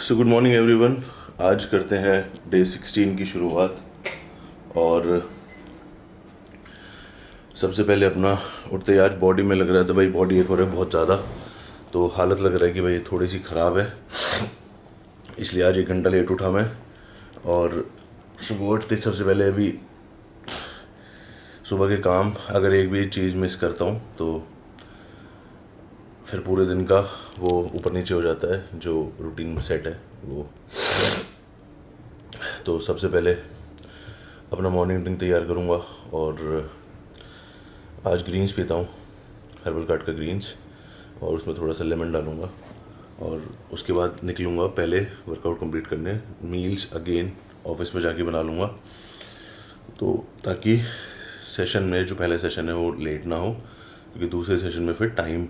So good morning everyone. आज करते हैं डे 16 की शुरुआत। और सबसे पहले अपना उठते ही आज बॉडी में लग रहा था भाई बॉडी एक हो रहा है बहुत ज़्यादा, तो हालत लग रहा है कि भाई थोड़ी सी ख़राब है, इसलिए आज 1 घंटा लेट उठा मैं। और सुबह उठते सबसे पहले अभी सुबह के काम, अगर एक भी चीज़ मिस करता हूँ तो फिर पूरे दिन का वो ऊपर नीचे हो जाता है जो रूटीन में सेट है वो। तो सबसे पहले अपना मॉर्निंग ड्रिंक तैयार करूँगा और आज ग्रीन्स पीता हूँ, हर्बल कार्ड का ग्रीन्स, और उसमें थोड़ा सा लेमन डालूँगा। और उसके बाद निकलूँगा पहले वर्कआउट कंप्लीट करने। मील्स अगेन ऑफिस में जाके बना लूँगा, तो ताकि सेशन में जो पहले सेशन है वो लेट ना हो, क्योंकि दूसरे सेशन में फिर टाइम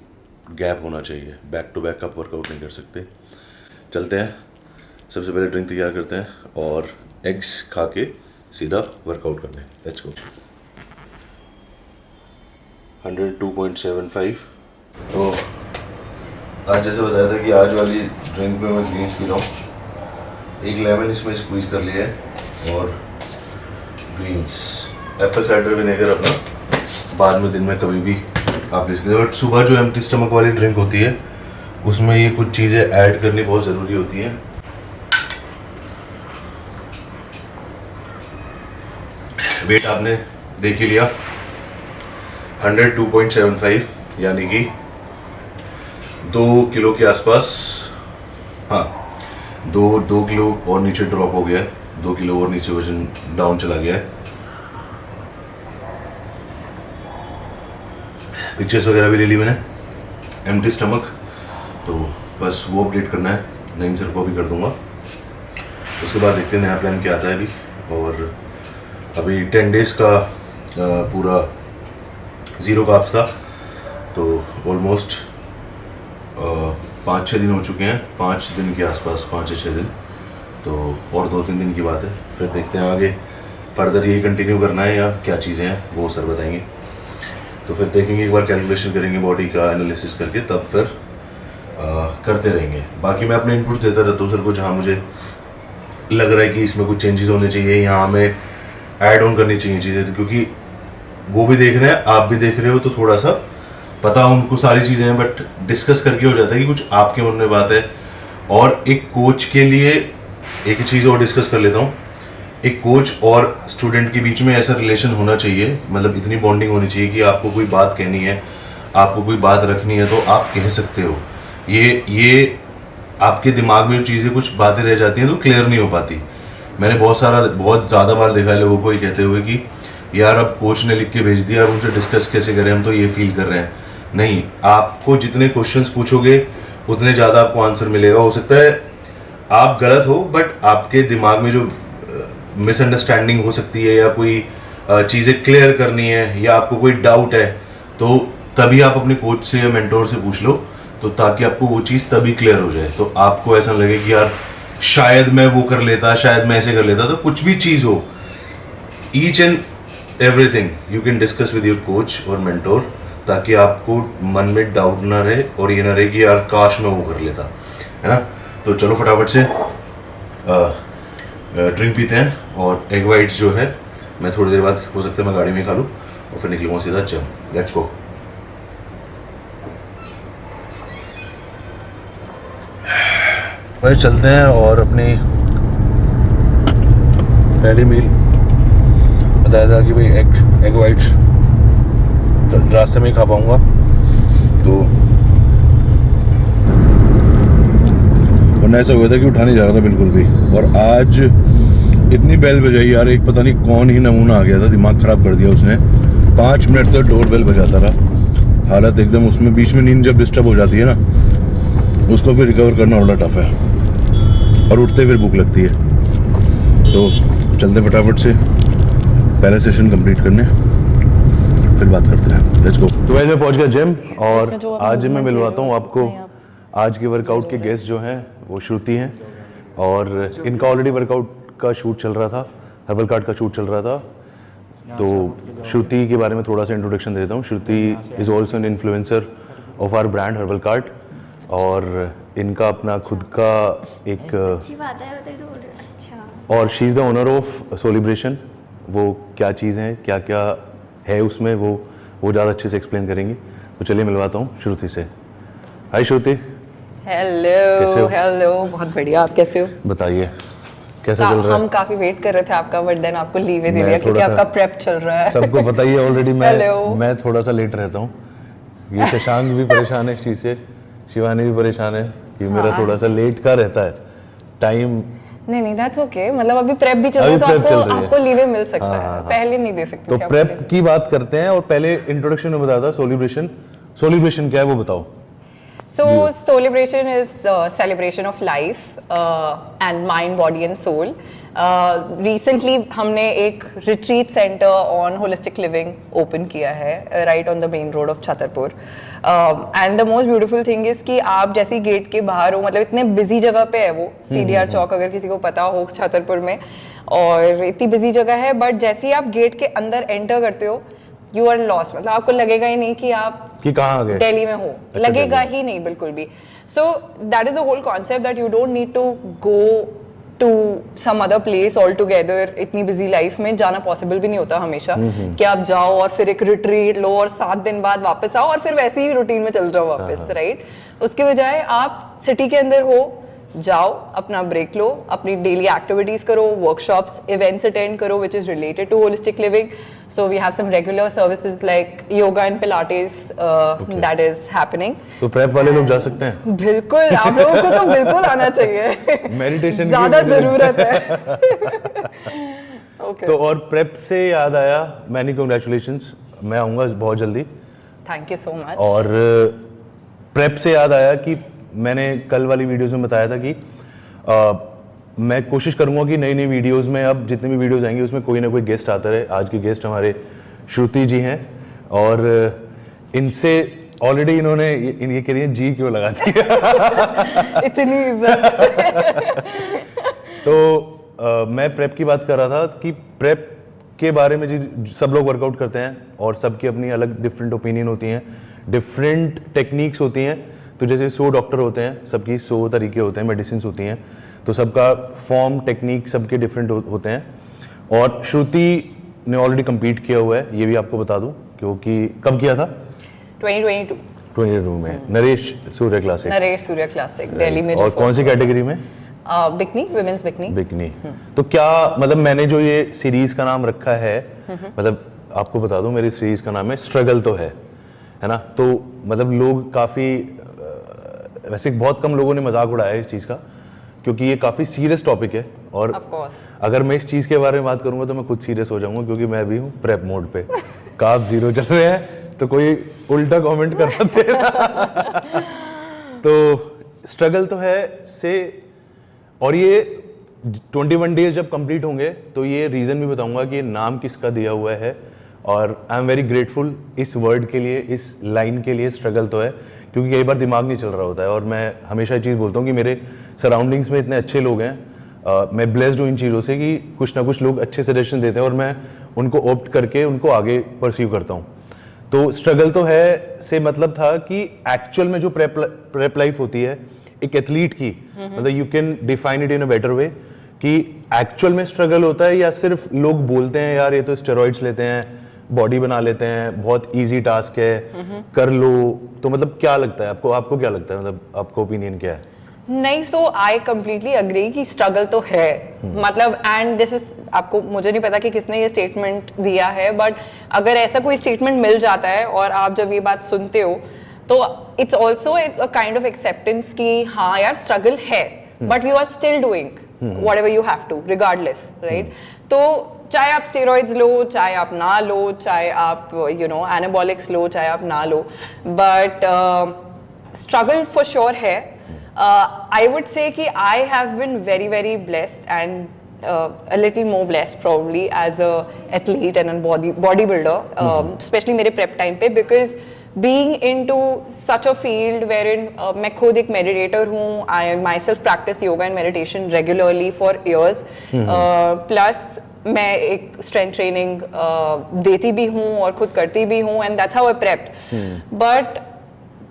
गैप होना चाहिए, बैक टू बैक आप वर्कआउट नहीं कर सकते। चलते हैं, सबसे पहले ड्रिंक तैयार करते हैं और एग्स खा के सीधा वर्कआउट करने। Let's go. 102.75। तो आज जैसे बताया था कि आज वाली ड्रिंक में मैं ग्रीन्स पी रहा हूँ। एक लेमन इसमें स्क्वीज़ कर लिया है और ग्रीन्स, एप्पल साइडर विनेगर अपना बाद में दिन में कभी भी आप ले सकते हो। बट सुबह जो एम्प्टी स्टमक वाली ड्रिंक होती है उसमें ये कुछ चीज़ें ऐड करनी बहुत ज़रूरी होती हैं। वेट आपने देख ही लिया, 102.75, यानी कि 2 किलो के आसपास। हाँ, दो किलो और नीचे ड्रॉप हो गया है, 2 किलो और नीचे वजन डाउन चला गया है। पिक्चर्स वगैरह भी ले ली मैंने, एम्प्टी स्टमक, तो बस वो अपडेट करना है, नईम सर को भी कर दूंगा। उसके बाद देखते हैं नया प्लान क्या आता है अभी। और अभी 10 डेज़ का पूरा ज़ीरो कार्ब्स था, तो ऑलमोस्ट 5-6 दिन हो चुके हैं, 5 दिन के आसपास, 5 या 6 दिन। तो और 2-3 दिन की बात है, फिर देखते हैं आगे फर्दर यही कंटिन्यू करना है या क्या चीज़ें हैं वो सर बताएंगे। तो फिर देखेंगे, एक बार कैलकुलेशन करेंगे बॉडी का एनालिसिस करके, तब फिर करते रहेंगे। बाकी मैं अपने इनपुट्स देता रहता हूँ सर को, जहाँ मुझे लग रहा है कि इसमें कुछ चेंजेस होने चाहिए, यहाँ हमें ऐड ऑन करनी चाहिए चीज़ें, क्योंकि वो भी देख रहे हैं, आप भी देख रहे हो, तो थोड़ा सा पता उनको सारी चीज़ें हैं, बट डिस्कस करके हो जाता है कि कुछ आपके मन में बात है। और एक कोच के लिए एक चीज़ और डिस्कस कर लेता हूँ, एक कोच और स्टूडेंट के बीच में ऐसा रिलेशन होना चाहिए, मतलब इतनी बॉन्डिंग होनी चाहिए कि आपको कोई बात कहनी है, आपको कोई बात रखनी है तो आप कह सकते हो। ये आपके दिमाग में जो चीज़ें कुछ बातें रह जाती हैं तो क्लियर नहीं हो पाती। मैंने बहुत ज़्यादा बार देखा है लोगों को ये कहते हुए कि यार अब कोच ने लिख के भेज दिया, अब उनसे डिस्कस कैसे करें, हम तो ये फील कर रहे हैं। नहीं, आपको जितने क्वेश्चंस पूछोगे उतने ज़्यादा आपको आंसर मिलेगा। हो सकता है आप गलत हो, बट आपके दिमाग में जो मिसअंडरस्टैंडिंग हो सकती है या कोई चीज़ें क्लियर करनी है या आपको कोई डाउट है, तो तभी आप अपने कोच से या मेंटोर से पूछ लो, तो ताकि आपको वो चीज़ तभी क्लियर हो जाए। तो आपको ऐसा लगे कि यार शायद मैं वो कर लेता, शायद मैं ऐसे कर लेता। तो कुछ भी चीज़ हो, each and everything you can discuss with your coach और मेंटोर, ताकि आपको मन में डाउट ना रहे और ये ना रहे कि यार काश मैं वो कर लेता, है ना। तो चलो फटाफट से ड्रिंक पीते हैं। और एग वाइट्स जो है मैं थोड़ी देर बाद, हो सकता है मैं गाड़ी में खा लूँ और फिर निकलूँगा सीधा जिम। Let's go. भाई चलते हैं और अपनी पहली मील बताया था कि भाई एग वाइट्स रास्ते में ही खा पाऊँगा, तो वरना ऐसा हुआ था कि उठा नहीं जा रहा था बिल्कुल भी। और आज इतनी बेल बजाई यार, एक पता नहीं कौन ही नमूना आ गया था, दिमाग ख़राब कर दिया उसने। 5 मिनट तक डोर बेल बजाता रहा, हालत एकदम, उसमें बीच में नींद जब डिस्टर्ब हो जाती है ना, उसको फिर रिकवर करना बड़ा टफ है, और उठते फिर भूख लगती है। तो चलते फटाफट से पहला सेशन कंप्लीट करने, फिर बात करते हैं। Let's go. तो वैसे मैं पहुंच गया जिम, और आज जिम में मिलवाता हूँ आपको आज के वर्कआउट के गेस्ट जो हैं वो श्रुति हैं, और इनका ऑलरेडी वर्कआउट का शूट चल रहा था, हर्बल कार्ड का शूट चल रहा था। तो श्रुति के बारे में थोड़ा सा इंट्रोडक्शन देता हूँ। Shruti is also an influencer of our brand herbal card, और इनका अपना खुद का एक अच्छी बात है, बताइए तो बोल रहे हो। अच्छा। और she is the owner of Solebration. वो क्या चीज़ है, क्या क्या है उसमें, वो ज़्यादा अच्छे से एक्सप्लेन करेंगी। तो चलिए मिलवाता हूँ श्रुति से। हाय श्रुति। कैसे हेलो हो? हेलो, बहुत बढ़िया। आप कैसे हो? बताइए कैसा चल रहा है? हम काफी वेट कर रहे थे आपका, बट देन आपको लीव दे मैं दिया क्योंकि थोड़ा सा- आपका प्रेप चल रहा है। सबको पता ही है ऑलरेडी। Hello. मैं थोड़ा सा लेट रहता हूँ। ये शशांक भी परेशान है इस चीज़ से, शिवानी भी परेशान है कि मेरा हाँ। थोड़ा सा लेट का रहता है टाइम। नहीं दैट्स ओके। मतलब अभी प्रेप भी चल रहा अभी है तो prep चल रही है। आपको लीवे मिल सकता हाँ, है। हाँ, हाँ। पहले नहीं दे सकते तो थे प्रेप आपको। की बात करते हैं और पहले इंट्रोडक्शन में बताया था सोलिब्रेशन क्या है वो बताओ। So celebration is celebration of life and mind, body and soul. Recently हमने एक retreat center on holistic living open किया है right on the main road of Chhatarpur. And the most beautiful thing is कि आप जैसे गेट के बाहर हो, मतलब इतने busy जगह पे है वो CDR चौक, अगर किसी को पता हो छतरपुर में, और इतनी busy जगह है, बट जैसे ही आप गेट के अंदर एंटर करते हो यू आर लॉस्ट। मतलब आपको लगेगा ही नहीं कि आप कि कहाँ आ गए, दिल्ली में हो। अच्छा, लगेगा दिल्ली। ही नहीं बिल्कुल भी। So that is the whole concept that you don't need to go to some other place all together. इतनी बिजी लाइफ में जाना पॉसिबल भी नहीं होता हमेशा कि आप जाओ और फिर एक रिट्रीट लो और 7 दिन बाद वापस आओ और फिर वैसे ही रूटीन में चल जाओ वापस, राइट। उसके बजाय आप सिटी के अंदर हो, जाओ, अपना ब्रेक लो, अपनी डेली एक्टिविटीज करो, वर्कशॉप्स, इवेंट्स अटेंड करो which is related to holistic living. So we have some regular services like yoga and Pilates that is happening. तो प्रेप वाले लोग जा सकते हैं? बिल्कुल, आप लोगों को तो बिल्कुल आना चाहिए। मेडिटेशन ज्यादा जरूरत है। Okay. तो और प्रेप से याद आया, मैनी कांग्रेचुलेशंस, मैं आऊँगा बहुत जल्दी। Thank you so much. और प्रेप से याद आया कि मैंने कल वाली वीडियोस में बताया था कि मैं कोशिश करूंगा कि नई नई वीडियोस में, अब जितनी भी वीडियोस आएंगी उसमें कोई ना कोई गेस्ट आता रहे। आज के गेस्ट हमारे श्रुति जी हैं और इनसे ऑलरेडी इन्होंने ये कह रही है जी क्यों लगा दी। इतनी इज्जत। तो मैं प्रेप की बात कर रहा था कि प्रेप के बारे में जी सब लोग वर्कआउट करते हैं और सबकी अपनी अलग डिफरेंट ओपिनियन होती हैं, डिफरेंट टेक्निक्स होती हैं। तो जैसे 100 डॉक्टर होते हैं, सबकी 100 तरीके होते हैं, मेडिसिन होती हैं, तो सबका फॉर्म टेक्निक सबके डिफरेंट होते हैं। और श्रुति ने ऑलरेडी compete किया हुआ है, ये भी आपको बता दूं, क्योंकि कब किया था? 2022 में नरेश सूर्य क्लासिक। नरेश सूर्य क्लासिक दिल्ली में। और कौन सी कैटेगरी में? Bikini, women's bikini. बिकनी। तो क्या मतलब मैंने जो ये सीरीज का नाम रखा है, मतलब आपको बता दूं मेरी सीरीज का नाम है स्ट्रगल तो है ना। तो मतलब लोग काफ़ी, वैसे बहुत कम लोगों ने मजाक उड़ाया है इस चीज़ का, क्योंकि ये काफ़ी सीरियस टॉपिक है। और अगर मैं इस चीज़ के बारे में बात करूंगा तो मैं खुद सीरियस हो जाऊंगा, क्योंकि मैं भी हूँ प्रेप मोड पे। कार्ब 0 चल रहे हैं तो कोई उल्टा कमेंट कर सकते हैं। तो स्ट्रगल तो है से, और ये 21 डेज जब कंप्लीट होंगे तो ये रीज़न भी बताऊंगा कि ये नाम किसका दिया हुआ है। और आई एम वेरी ग्रेटफुल इस वर्ड के लिए, इस लाइन के लिए, स्ट्रगल तो है, क्योंकि कई बार दिमाग नहीं चल रहा होता है। और मैं हमेशा ये चीज़ बोलता हूँ कि मेरे सराउंडिंग्स में इतने अच्छे लोग हैं, मैं ब्लेस्ड हूँ इन चीज़ों से कि कुछ ना कुछ लोग अच्छे सजेशन देते हैं और मैं उनको ऑप्ट करके उनको आगे परस्यू करता हूँ। तो स्ट्रगल तो है से मतलब था कि एक्चुअल में जो प्रेप लाइफ होती है एक एथलीट की, मतलब you can define it in a better way कि एक्चुअल में स्ट्रगल होता है या सिर्फ लोग बोलते हैं यार ये तो स्टेरॉइड्स लेते हैं, बॉडी बना लेते हैं, बहुत इजी टास्क है, कर लो। तो मतलब क्या लगता है आपको, आपको क्या लगता है, मतलब आपका ओपिनियन क्या है? नहीं, सो आई कंप्लीटली अग्री कि स्ट्रगल तो है। मतलब एंड दिस इज, आपको, मुझे नहीं पता कि किसने ये स्टेटमेंट दिया है, बट अगर ऐसा कोई स्टेटमेंट मिल जाता है और आप जब ये बात सुनते हो तो it's also a kind of acceptance कि हाँ यार स्ट्रगल है, but you are still doing whatever you have to regardless, right. तो चाहे आप स्टेरॉइड्स लो, चाहे आप ना लो, चाहे आप एनाबॉलिक्स लो, चाहे आप ना लो, बट स्ट्रगल फॉर श्योर है। I would say कि I have been very very blessed and a little more blessed probably as a athlete and a bodybuilder, especially मेरे prep time पे, because being into such a field wherein मैं खुद एक meditator हूँ, I myself practice yoga and meditation regularly for years, plus मैं एक strength training देती भी हूँ और खुद करती भी हूँ, and that's how I prepped. But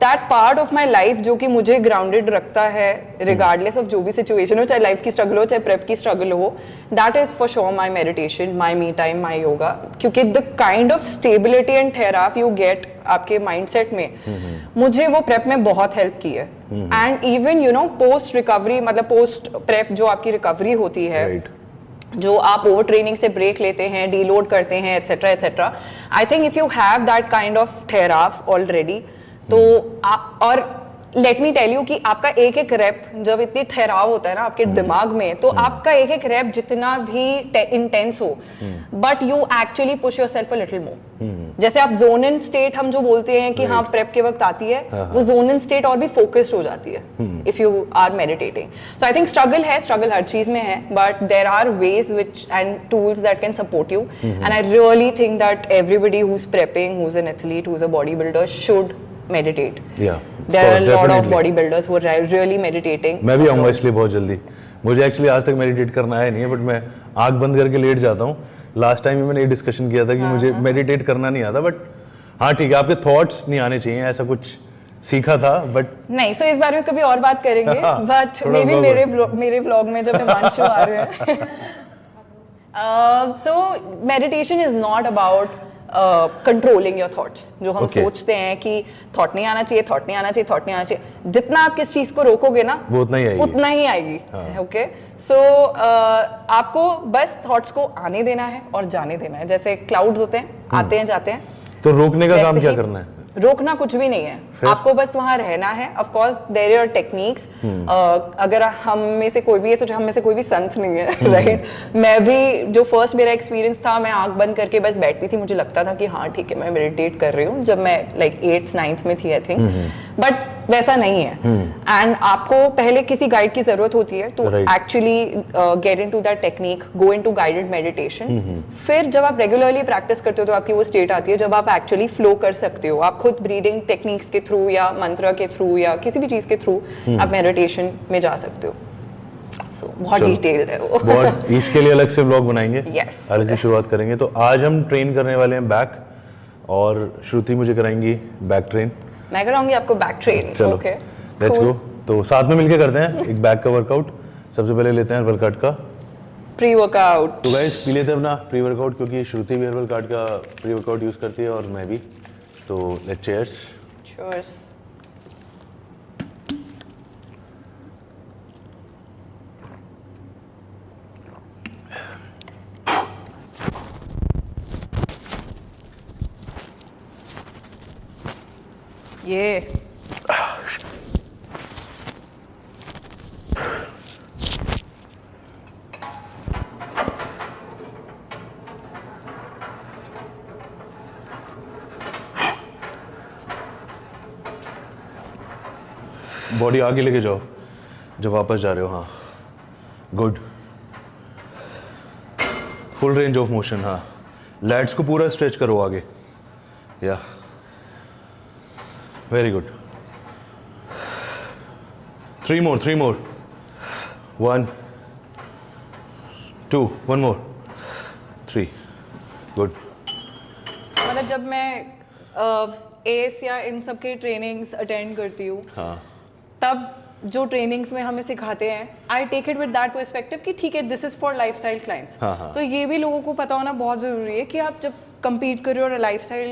that part of my life जो कि मुझे ग्राउंडेड रखता है रिगार्डलेस ऑफ जो भी सिचुएशन हो, चाहे लाइफ की स्ट्रगल हो चाहे प्रेप की स्ट्रगल हो, that is for sure my meditation, my me time, my yoga. क्योंकि the kind of stability and ठहराव यू गेट आपके माइंडसेट में, मुझे वो प्रेप में बहुत हेल्प की है. And even you know post recovery, मतलब पोस्ट प्रेप जो आपकी रिकवरी होती है, जो आप ओवर ट्रेनिंग से ब्रेक लेते हैं, डीलोड करते हैं, etcetera etcetera, I think if you have that kind of ठहराव ऑलरेडी, तो आप, और लेट मी टेल यू कि आपका एक एक रैप जब इतनी ठहराव होता है ना आपके दिमाग में, तो आपका एक एक रैप जितना भी इंटेंस हो, but you actually push yourself a little more. जैसे आप जोन इन स्टेट हम जो बोलते हैं कि हाँ प्रेप के वक्त आती है, वो जोन इन स्टेट और भी फोकस्ड हो जाती है if you are meditating. So I think struggle है, स्ट्रगल हर चीज में है, but there are ways which and tools that can support you. And I really think that everybody who is prepping, who is an athlete, who is a body builder should meditate. Yeah, there are a lot of definitely. bodybuilders who are really meditating. मैं भी आऊँगा इसलिए बहुत जल्दी. मुझे actually आज तक meditate करना आया नहीं है, बट मैं आँख बंद करके लेट जाता हूँ. लास्ट टाइम मैंने ये डिस्कशन किया था कि मुझे मेडिटेट करना नहीं आता, बट हाँ ठीक है, आपके थॉट्स नहीं आने चाहिए, ऐसा कुछ सीखा था बट नहीं. सो इस बारे में कभी और बात करेंगे, बट मे बी मेरे व्लॉग में जब हिमांशु आ रहे हैं. So meditation is not about controlling your thoughts. जो हम सोचते हैं कि थॉट नहीं आना चाहिए, थॉट नहीं आना चाहिए, थॉट नहीं आना चाहिए, जितना आप किस चीज को रोकोगे ना वो उतना ही आएगी. ओके. सो आपको बस थॉट्स को आने देना है और जाने देना है. जैसे क्लाउड्स होते हैं, आते हैं जाते हैं. तो रोकने का काम क्या करना है? रोकना कुछ भी नहीं है, आपको बस वहां रहना है. Of course there are techniques. अगर हम में से कोई भी है, तो हम में से कोई भी संत नहीं है, राइट? मैं भी, जो फर्स्ट मेरा एक्सपीरियंस था, मैं आंख बंद करके बस बैठती थी, मुझे लगता था कि हाँ ठीक है मैं मेडिटेट कर रही हूँ, जब मैं लाइक 8th 9th में थी आई थिंक. बट वैसा नहीं है. एंड आपको पहले किसी गाइड की जरूरत होती है to actually get into that technique, go into guided meditations. फिर जब आप रेगुलरली प्रैक्टिस करते हो तो आपकी वो स्टेट आती है जब आप एक्चुअली फ्लो कर सकते हो. आप खुद ब्रीदिंग टेक्निक्स के थ्रू या मंत्र के थ्रू या किसी भी चीज के थ्रू आप मेडिटेशन में जा सकते हो. So, बहुत डिटेल्ड है वो. बहुत, इसके लिए अलग से व्लॉग बनाएंगे. Yes. अलग से शुरुआत करेंगे. तो आज हम ट्रेन करने वाले हैं बैक, और श्रुति मुझे कराएंगी बैक ट्रेन. मैं कराऊंगी आपको बैक ट्रेन. चलो लेट्स गो. तो साथ में मिलके करते हैं एक बैक का वर्कआउट. सबसे पहले लेते हैं हर्बल कार्ड का प्री वर्कआउट. तो गाइस पी लेते हैं अपना प्री वर्कआउट, क्योंकि श्रुति भी हर्बल कार्ड का प्री वर्कआउट यूज करती है और मैं भी. तो लेट्स चीयर्स. चीयर्स. ये बॉडी आगे लेके जाओ जब वापस जा रहे हो. हाँ good. Full range of motion. हाँ लैट्स को पूरा स्ट्रेच करो आगे. या very good. 3 more. 1 2 1 more 3. Good. मतलब जब मैं एस या इन सब के ट्रेनिंग्स अटेंड करती हूँ, हाँ तब जो ट्रेनिंग्स में हमें सिखाते हैं, I take it with that perspective कि ठीक है this is for lifestyle clients. तो ये भी लोगों को पता होना बहुत जरूरी है कि आप जब कंपीट कर रहे हो और लाइफस्टाइल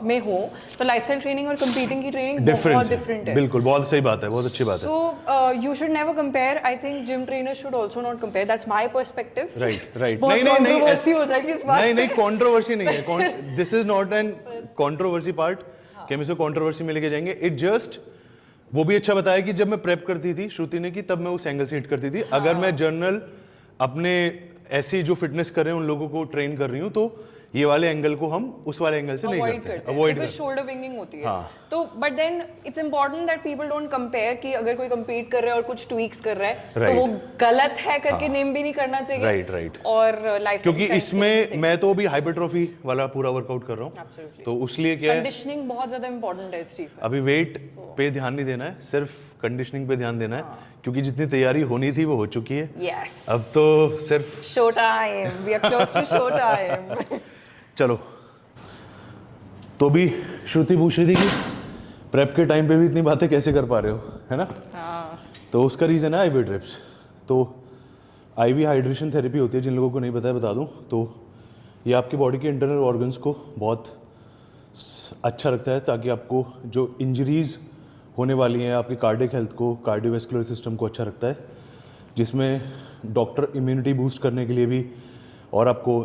में हो, तो लाइफस्टाइल ट्रेनिंग और कंपीटिंग की ट्रेनिंग बहुत डिफरेंट है. बिल्कुल, बहुत सही बात है, बहुत अच्छी बात है. So you should never compare. I think gym trainers should also not compare. That's my perspective. Right. नहीं कंट्रोवर्सी हो जाएगी इस बात. नहीं कंट्रोवर्सी नहीं है. This is not an controversy part कि हम इसको कंट्रोवर्सी में लेके जाएंगे. इट जस्ट, वो भी अच्छा बताया कि जब मैं प्रेप करती थी श्रुति ने, कि तब मैं उस एंगल से हिट करती थी. अगर मैं जर्नल अपने ऐसे जो फिटनेस कर रहे हैं उन लोगों को ट्रेन कर रही हूँ, तो ये वाले एंगल को हम उस वाले एंगल से नहीं करते हैं. अवॉइड करते हैं. शोल्डर विंगिंग होती है. तो but then it's important that people don't compare कि अगर कोई compete कर रहा है और कुछ ट्वीक्स कर रहा है तो वो गलत है करके नेम भी नहीं करना चाहिए. राइट. और लाइफ, क्योंकि इसमें मैं तो अभी हाइपरट्रॉफी वाला पूरा वर्कआउट कर रहा हूँ, तो उसलिए क्या है, कंडीशनिंग बहुत ज्यादा इंपॉर्टेंट है इस चीज में. अभी वेट पे ध्यान नहीं देना है, सिर्फ कंडीशनिंग पे ध्यान देना है. क्योंकि जितनी तैयारी होनी थी वो हो चुकी है. यस. अब तो सिर्फ show time. We are close to show time. चलो. तो भी श्रुति पूछ रही थी कि प्रेप के टाइम पे भी इतनी बातें कैसे कर पा रहे हो, है ना? हाँ तो उसका रीज़न है आईवी ड्रिप्स। तो आईवी हाइड्रेशन थेरेपी होती है, जिन लोगों को नहीं पता है बता दूं, तो ये आपकी बॉडी के इंटरनल ऑर्गन्स को बहुत अच्छा रखता है, ताकि आपको जो इंजरीज होने वाली हैं आपकी कार्डियक हेल्थ को, कार्डियोवैस्कुलर सिस्टम को अच्छा रखता है, जिसमें डॉक्टर इम्यूनिटी बूस्ट करने के लिए भी और आपको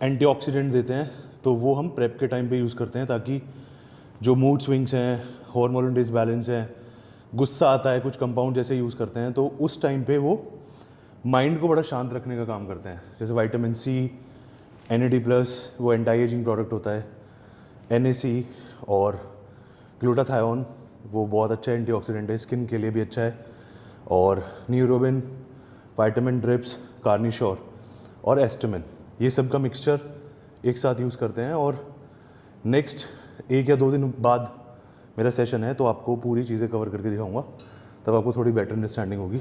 एंटीऑक्सीडेंट देते हैं, तो वो हम प्रेप के टाइम पे यूज़ करते हैं, ताकि जो मूड स्विंग्स हैं, हार्मोनल डिसबैलेंस हैं, गुस्सा आता है, कुछ कंपाउंड जैसे यूज़ करते हैं, तो उस टाइम पे वो माइंड को बड़ा शांत रखने का काम करते हैं। जैसे विटामिन सी, NAD+, वो एंटी एजिंग प्रोडक्ट होता है, NAC और ग्लूटाथायोन, वो बहुत अच्छा एंटीऑक्सीडेंट है, स्किन के लिए भी अच्छा है, और न्यूरोबिन, विटामिन ड्रिप्स, कार्निशोर और एस्टामिन, ये सब का मिक्सचर एक साथ यूज़ करते हैं। और नेक्स्ट 1 या 2 दिन बाद मेरा सेशन है, तो आपको पूरी चीज़ें कवर करके दिखाऊंगा, तब आपको थोड़ी बेटर अंडरस्टैंडिंग होगी।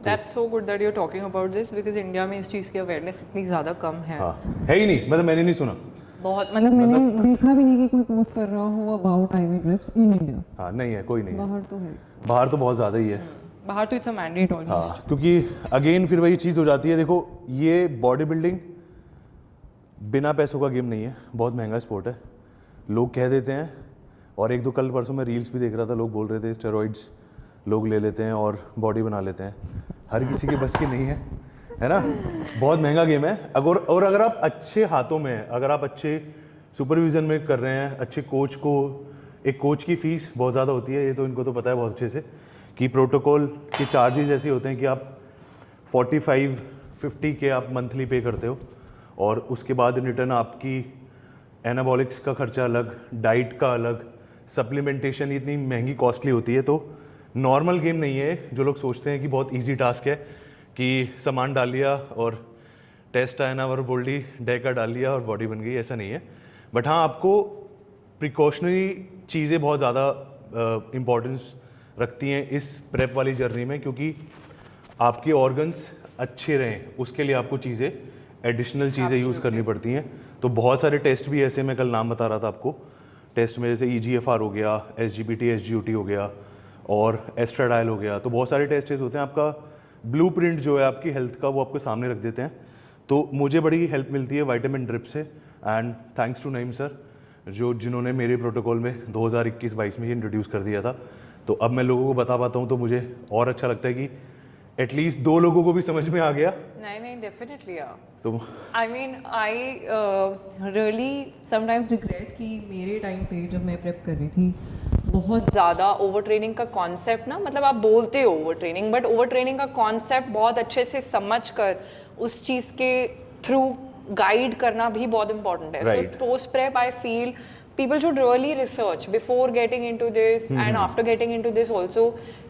That's so good that you are talking about this, because India में इस चीज़ की अवेयरनेस इतनी ज़्यादा कम है। हाँ, है ही नहीं, मतलब मैंने नहीं सुना। बहुत मतलब मैंने देखा भी नहीं कि कोई पोस्ट कर रहा हो about IV drips in India. हाँ, नहीं है, कोई नहीं है। बाहर तो है, बाहर तो बहुत ज़्यादा ही है। बाहर तो इट्स अ मैंडेट ऑलमोस्ट। हाँ, क्योंकि अगेन फिर वही चीज़ हो जाती है। देखो, ये बॉडी बिल्डिंग बिना पैसों का गेम नहीं है, बहुत महंगा स्पोर्ट है। लोग कह देते हैं, और 1-2 कल परसों मैं रील्स भी देख रहा था, लोग बोल रहे थे स्टेरॉइड्स लोग ले लेते हैं और बॉडी बना लेते हैं। हर किसी के बस की नहीं है ना? बहुत महंगा गेम है। अगर आप अच्छे हाथों में हैं, अगर आप अच्छे सुपरविजन में कर रहे हैं, अच्छे कोच को, एक कोच की फ़ीस बहुत ज़्यादा होती है, ये तो इनको तो पता है बहुत अच्छे से, कि प्रोटोकॉल के चार्जेस ऐसे होते हैं कि आप 45-50 के आप मंथली पे करते हो, और उसके बाद इन रिटर्न आपकी एनाबॉलिक्स का खर्चा अलग, डाइट का अलग, सप्लीमेंटेशन इतनी महंगी कॉस्टली होती है। तो नॉर्मल गेम नहीं है। जो लोग सोचते हैं कि बहुत इजी टास्क है कि सामान डाल लिया और टेस्ट आयना और बोल्डी डेका डाल लिया और बॉडी बन गई, ऐसा नहीं है। बट हाँ, आपको प्रिकॉशनरी चीज़ें बहुत ज़्यादा इम्पोर्टेंस रखती हैं इस प्रेप वाली जर्नी में, क्योंकि आपके ऑर्गन्स अच्छे रहें उसके लिए आपको चीज़ें, एडिशनल चीज़ें यूज़ करनी पड़ती हैं। तो बहुत सारे टेस्ट भी ऐसे, मैं कल नाम बता रहा था आपको, टेस्ट में जैसे EGFR हो गया, SGPT SGOT हो गया और एस्ट्राडाइल हो गया। तो बहुत सारे टेस्ट होते हैं। आपका ब्लूप्रिंट जो है आपकी हेल्थ का, वो आपको सामने रख देते हैं। तो मुझे बड़ी हेल्प मिलती है विटामिन ड्रिप से, and thanks to Naeem sir, जिन्होंने मेरे प्रोटोकॉल में 2021-22 में ये इंट्रोड्यूस कर दिया था। तो अब मैं लोगों को बता पाता हूँ, तो मुझे और अच्छा लगता है कि एटलीस्ट 2 लोगों को भी समझ में आ गया। नहीं डेफिनेटली यार। तो I mean I really sometimes regret कि मेरे टाइम पे जब मैं प्रेप कर रही थी, बहुत ज़्यादा ओवर ट्रेनिंग का कॉन्सेप्ट ना, मतलब आप बोलते हो over training, but over training का कॉन्सेप्ट बहुत अच्छे से समझ कर उस चीज़ के थ्रू गाइड करना भी बहुत इंपॉर्टेंट है। So post prep I feel people should really research before getting into this and after getting into this also,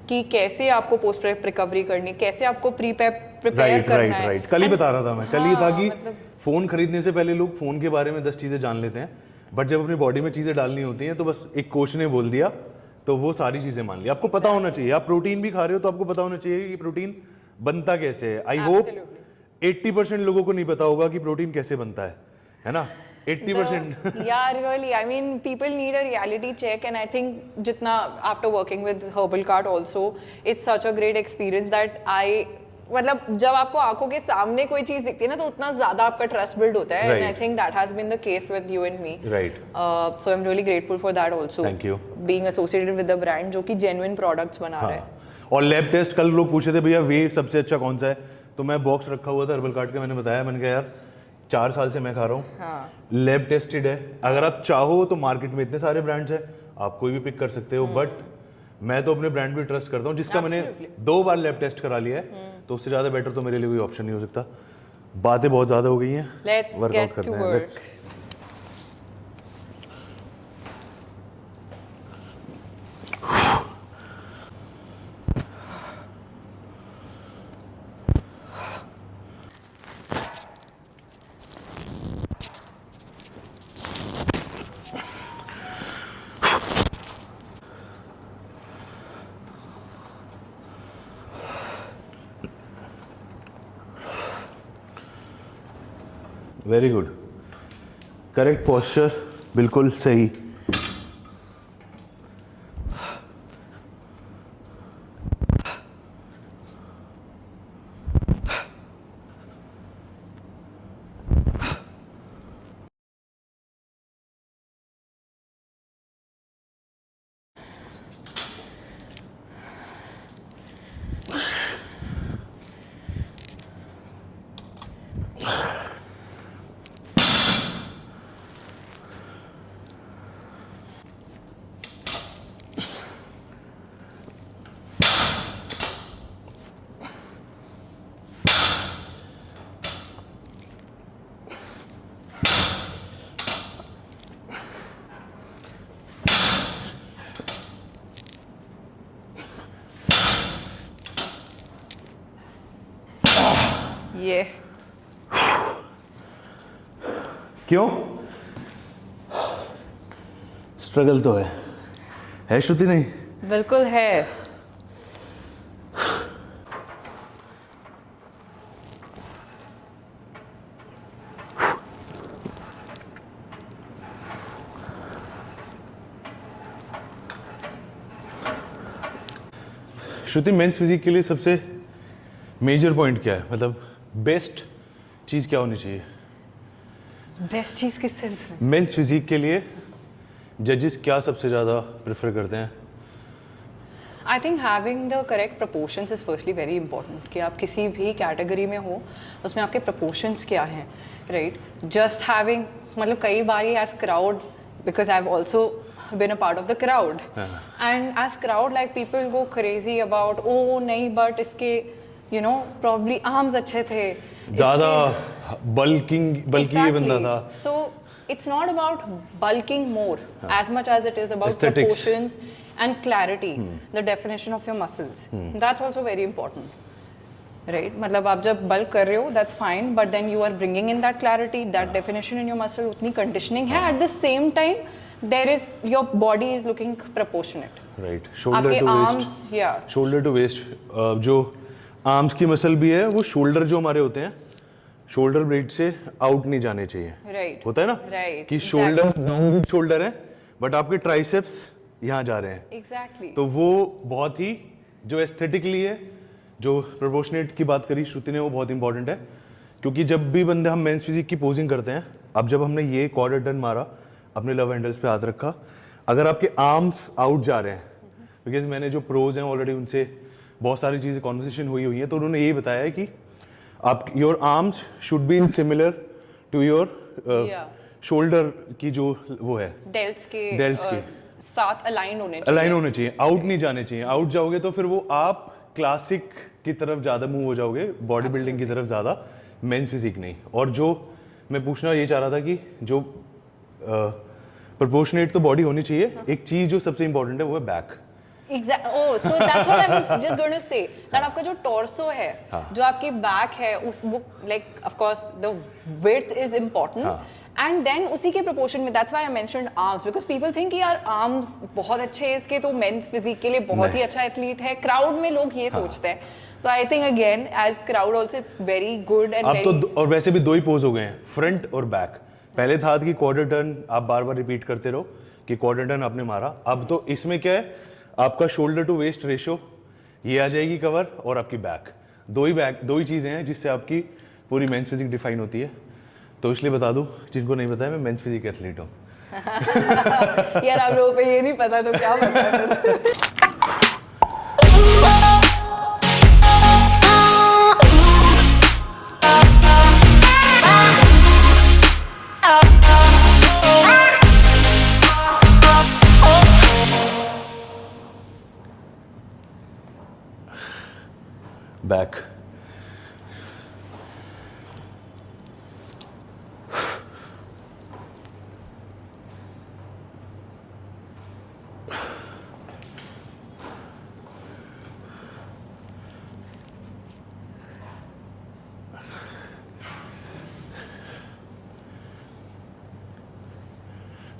कि कैसे आपको पोस्ट प्रेप रिकवरी करनी, कैसे आपको प्री प्रेप प्रिपेयर करना है। कल ही बता रहा था मैं, कल ही था कि फ़ोन खरीदने से पहले लोग फ़ोन के बारे में 10 चीज़ें जान लेते हैं, बट जब अपनी बॉडी में चीज़ें डालनी होती हैं तो बस एक कोच ने बोल दिया तो वो सारी चीज़ें मान ली। आपको पता होना चाहिए, आप प्रोटीन भी खा रहे हो तो आपको पता होना चाहिए कि प्रोटीन बनता कैसे है। आई होप 80% लोगों को नहीं पता होगा कि प्रोटीन कैसे बनता है ना? 80%. Yeah, really. I mean, people need a reality check, and I think जितना after working with Herbal Cart also, it's such a great experience that मतलब जब आपको आंखों के सामने कोई चीज दिखती है ना, तो उतना ज्यादा आपका ट्रस्ट बिल्ड होता है, and I think that has been the case with you and me. Right. So I'm really grateful for that also. Thank you. Being associated with the brand जो कि genuine products बना रहा है। और lab test कल लोग पूछे थे, भैया वे सबसे अच्छा कौन सा है, तो मैं बॉक्स रखा हुआ था हर्बल कार्ट का, मैंने बताया, मैंने कहा यार 4 साल से मैं खा रहा हूँ। हाँ। लैब टेस्टेड है। अगर आप चाहो तो मार्केट में इतने सारे ब्रांड्स हैं, आप कोई भी पिक कर सकते हो, बट मैं तो अपने ब्रांड भी ट्रस्ट करता हूँ, जिसका मैंने 2 बार लैब टेस्ट करा लिया है, तो उससे ज़्यादा बेटर तो मेरे लिए कोई ऑप्शन नहीं हो सकता। बातें बहुत ज़्यादा हो गई हैं, वर्कआउट करते हैं। वेरी गुड, करेक्ट पोस्चर, बिल्कुल सही। ये क्यों? स्ट्रगल तो है श्रुति? नहीं बिल्कुल है। श्रुति, मेंस फिजिक के लिए सबसे मेजर पॉइंट क्या है? मतलब बेस्ट चीज़ क्या होनी चाहिए बेस्ट चीज किस सेंस में? मेंस फिजिक के लिए? जजेस क्या सबसे ज़्यादा प्रेफर करते हैं? I think having the correct proportions is firstly very important कि आप किसी भी कैटेगरी में हो उसमें आपके प्रपोर्शंस क्या हैं, राइट? जस्ट हैविंग, मतलब कई बार as crowd, because I have also been a part of the crowd and as crowd like people go crazy about oh नहीं but इसके you know probably arms अच्छे थे, ज़्यादा बल्कि ये बंदा था। So it's not about bulking more as much as it is about Aesthetics. proportions and clarity, the definition of your muscles. That's also very important. Right? मतलब आप जब bulk कर रहे हो that's fine, but then you are bringing in that clarity, that definition in your muscle, उतनी conditioning है, at the same time there is your body is looking proportionate. Right, shoulder आपके to arms, waist, yeah. Shoulder to waist, जो arms की muscle भी है वो shoulder जो हमारे होते हैं शोल्डर ब्लेड से आउट नहीं जाने चाहिए। Right. होता है ना Right. कि शोल्डर शोल्डर है बट आपके ट्राइसेप्स यहाँ जा रहे हैं, Exactly. तो वो बहुत ही जो एस्थेटिकली है, जो प्रोपोर्शनेट की बात करी श्रुति ने, वो बहुत इंपॉर्टेंट है। क्योंकि जब भी बंदे हम मेंस फिजिक की पोजिंग करते हैं, अब जब हमने ये क्वाड्रेंट टर्न मारा, अपने लव हैंडल्स पे हाथ रखा, अगर आपके आर्म्स आउट जा रहे हैं, बिकॉज मैंने जो प्रोज हैं ऑलरेडी उनसे बहुत सारी चीज़ें कॉन्वर्सेशन हुई है, तो उन्होंने यही बताया है कि आप your arms should be in similar to your shoulder की जो वो है डेल्ट्स के साथ अलाइन होने चाहिए, आउट नहीं जाने चाहिए। आउट जाओगे तो फिर वो आप क्लासिक की तरफ ज़्यादा मूव हो जाओगे, बॉडी बिल्डिंग की तरफ ज़्यादा, मेंस फिजिक नहीं। और जो मैं पूछना ये चाह रहा था कि जो प्रोपोर्शनेट तो बॉडी होनी चाहिए, एक चीज़ जो सबसे इंपॉर्टेंट है वो है back. Exactly. Oh, so that's what I was just going to say. That आपका जो torso है, जो आपकी back है, उस वो like of course the width is important. And then उसी के proportion में, that's why I mentioned arms, because people think कि यार arms बहुत अच्छे हैं इसके, तो men's physique के लिए बहुत ही अच्छा athlete है। Crowd में लोग ये सोचते हैं। So I think again as crowd also it's very good and अब very. तो और वैसे भी दो ही पोज हो गए हैं, फ्रंट और बैक। पहले था कि क्वार्टर टर्न आप बार बार रिपीट करते रहो कि क्वार्टर टर्न आपने मारा, अब तो इसमें क्या है, आपका शोल्डर टू वेस्ट रेशियो ये आ जाएगी कवर, और आपकी बैक, दो ही चीज़ें हैं जिससे आपकी पूरी मेंस फिजिक डिफाइन होती है। तो इसलिए बता दूं जिनको नहीं पता है, मैं मेंस फिजिक एथलीट हूँ। यार आप लोगों को ये नहीं पता तो क्या पता। Back,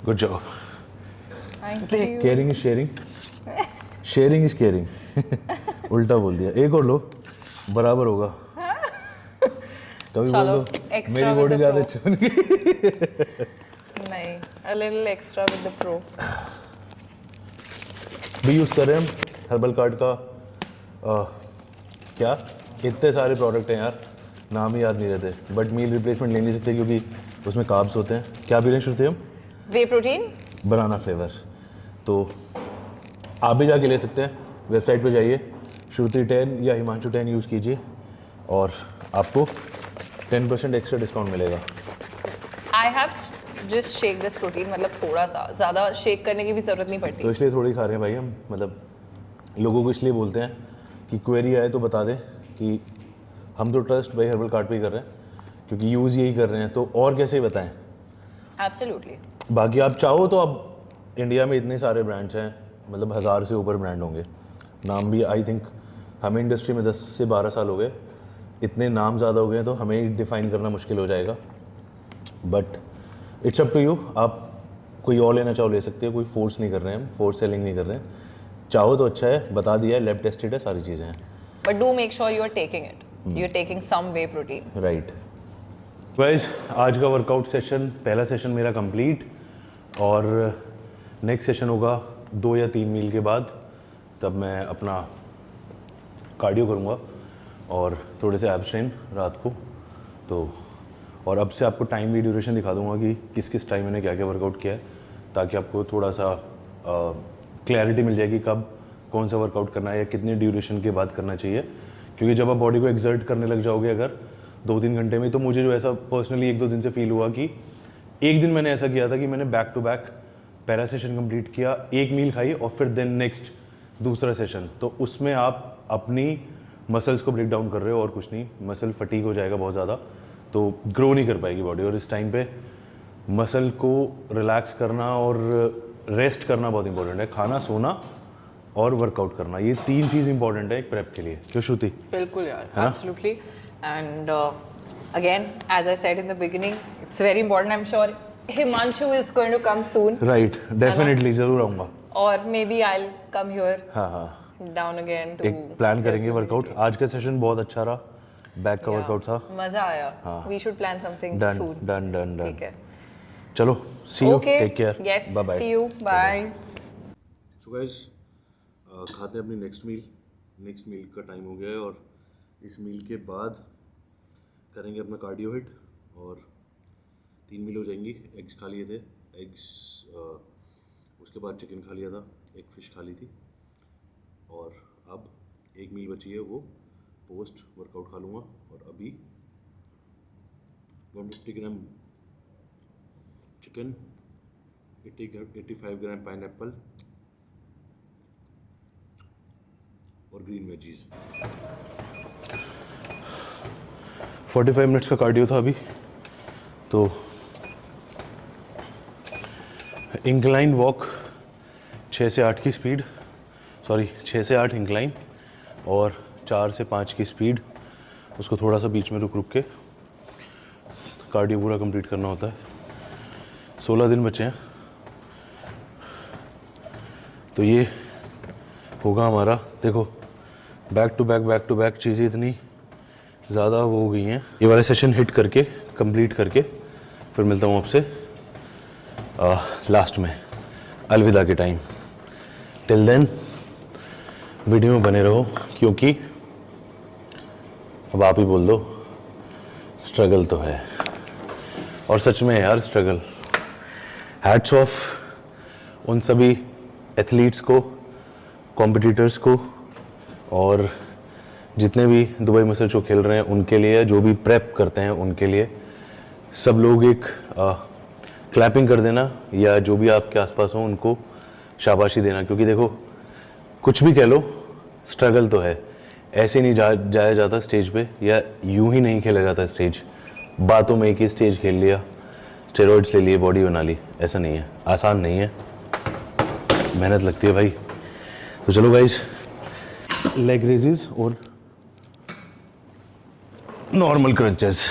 good job. Thank you. Caring is sharing, sharing is caring. उल्टा बोल दिया, एक और लो बराबर होगा। तभी बोल चलो, दो extra मेरी with बॉडी the ज्यादा pro. अच्छी बन गई। नहीं, a little extra with the pro. भी यूज़ कर रहे हैं हम हर्बल कार्ड का क्या इतने सारे प्रोडक्ट हैं यार, नाम ही याद नहीं रहते, बट मील रिप्लेसमेंट ले नहीं सकते क्योंकि उसमें कार्ब्स होते हैं। क्या भी लें श्रुति हम? वे प्रोटीन, बनाना फ्लेवर। तो आप भी जाके ले सकते हैं, वेबसाइट पे जाइए, श्रुति 10 या हिमांशु 10 यूज़ कीजिए और आपको 10% एक्स्ट्रा डिस्काउंट मिलेगा। I have just shake this protein, मतलब थोड़ा सा, ज़्यादा शेक करने की भी ज़रूरत नहीं पड़ती। तो इसलिए थोड़ी खा रहे हैं भाई हम, मतलब लोगों को इसलिए बोलते हैं कि क्वेरी आए तो बता दें कि हम तो ट्रस्ट भाई हर्बल कार्ड पे ही कर रहे हैं क्योंकि यूज़ यही कर रहे हैं, तो और कैसे बताएं। एब्सोल्युटली। बाकी आप चाहो तो अब इंडिया में इतने सारे ब्रांड्स हैं, मतलब 1000 से ऊपर ब्रांड होंगे, नाम भी आई थिंक हमें इंडस्ट्री में 10 से 12 साल हो गए, इतने नाम ज़्यादा हो गए हैं तो हमें ही डिफ़ाइन करना मुश्किल हो जाएगा, but it's up to you. आप कोई और लेना चाहो ले सकते हो, कोई फोर्स नहीं कर रहे हैं, हम फोर्स सेलिंग नहीं कर रहे हैं। चाहो तो अच्छा है, बता दिया है, लैब टेस्टेड है, सारी चीज़ें हैं। But do make sure you are taking it. You're taking some whey protein. Right guys, आज का वर्कआउट सेशन, पहला सेशन मेरा कंप्लीट, और नेक्स्ट सेशन होगा 2 या 3 मील के बाद। तब मैं अपना कार्डियो करूँगा और थोड़े से एब्स ट्रेन रात को। तो और अब से आपको टाइम भी ड्यूरेशन दिखा दूंगा कि किस किस टाइम मैंने क्या क्या वर्कआउट किया है, ताकि आपको थोड़ा सा क्लैरिटी मिल जाएगी कब कौन सा वर्कआउट करना है या कितने ड्यूरेशन के बाद करना चाहिए। क्योंकि जब आप बॉडी को एक्सर्ट करने लग जाओगे अगर 2-3 घंटे में, तो मुझे जो ऐसा पर्सनली 1-2 दिन से फील हुआ कि एक दिन मैंने ऐसा किया था कि मैंने बैक टू बैक पहला सेशन कंप्लीट किया, 1 मील खाई और फिर देन नेक्स्ट दूसरा सेशन। तो उसमें आप अपनी मसल्स को ब्रेक डाउन कर रहे हो और कुछ नहीं, मसल फटीग हो जाएगा बहुत ज़्यादा, तो ग्रो नहीं कर पाएगी बॉडी। और इस टाइम पे मसल को रिलैक्स करना और रेस्ट करना बहुत इंपॉर्टेंट है। खाना, सोना और वर्कआउट करना, ये 3 चीज़ इंपॉर्टेंट है एक प्रेप के लिए। क्यों श्रुति? बिल्कुल यार, absolutely. And again, as I said in the beginning, it's very important. I'm sure Himanshu is going to come soon. Right, definitely ज़रूर आऊँगा। Or maybe I'll come here हाँ हाँ, down again to एक प्लान करेंगे workout. आज का session बहुत अच्छा रहा, बैक का वर्कआउट था, मजा आया। हाँ। We should plan something done soon. Done done done. ठीक है। चलो, see you, Okay. Take care, Yes. Bye bye. See you. Bye. So guys, खाते हैं अपनी नेक्स्ट मील। नेक्स्ट मील का टाइम हो गया है और इस मील के बाद करेंगे अपना कार्डियो हिट और 3 मील हो जाएंगी। एग्स खा लिए थे, एग्स उसके बाद चिकन खा लिया था, एक फ़िश खा ली थी, और अब 1 मील बची है, वो पोस्ट वर्कआउट खा लूँगा। और अभी 150 ग्राम चिकन, 85 ग्राम पाइनएप्पल और ग्रीन वेजीज। 45 मिनट्स का कार्डियो था अभी। तो इंक्लाइन वॉक 6 से 8 की स्पीड, 6 से 8 इंक्लाइन और 4 से 5 की स्पीड। उसको थोड़ा सा बीच में रुक रुक के कार्डियो पूरा कंप्लीट करना होता है। 16 दिन बचे हैं, तो ये होगा हमारा। देखो, बैक टू बैक चीज़ें इतनी ज़्यादा वो हो गई हैं। ये वाला सेशन हिट करके, कंप्लीट करके, फिर मिलता हूँ आपसे लास्ट में अलविदा के टाइम। टिल देन वीडियो में बने रहो, क्योंकि अब आप ही बोल दो, स्ट्रगल तो है। और सच में यार स्ट्रगल। हैट्स ऑफ उन सभी एथलीट्स को, कॉम्पिटिटर्स को, और जितने भी दुबई मसल शो खेल रहे हैं उनके लिए, जो भी प्रेप करते हैं उनके लिए। सब लोग एक क्लैपिंग कर देना, या जो भी आपके आसपास हो उनको शाबाशी देना। क्योंकि देखो, कुछ भी कह लो, स्ट्रगल तो है। ऐसे नहीं जाया जाता स्टेज पे, या यूं ही नहीं खेला जाता स्टेज। बातों में एक ही स्टेज खेल लिया, स्टेरॉइड्स ले लिए, बॉडी बना ली, ऐसा नहीं है, आसान नहीं है, मेहनत लगती है भाई। तो चलो गाइस, लेग रेजेस और नॉर्मल क्रंचेस।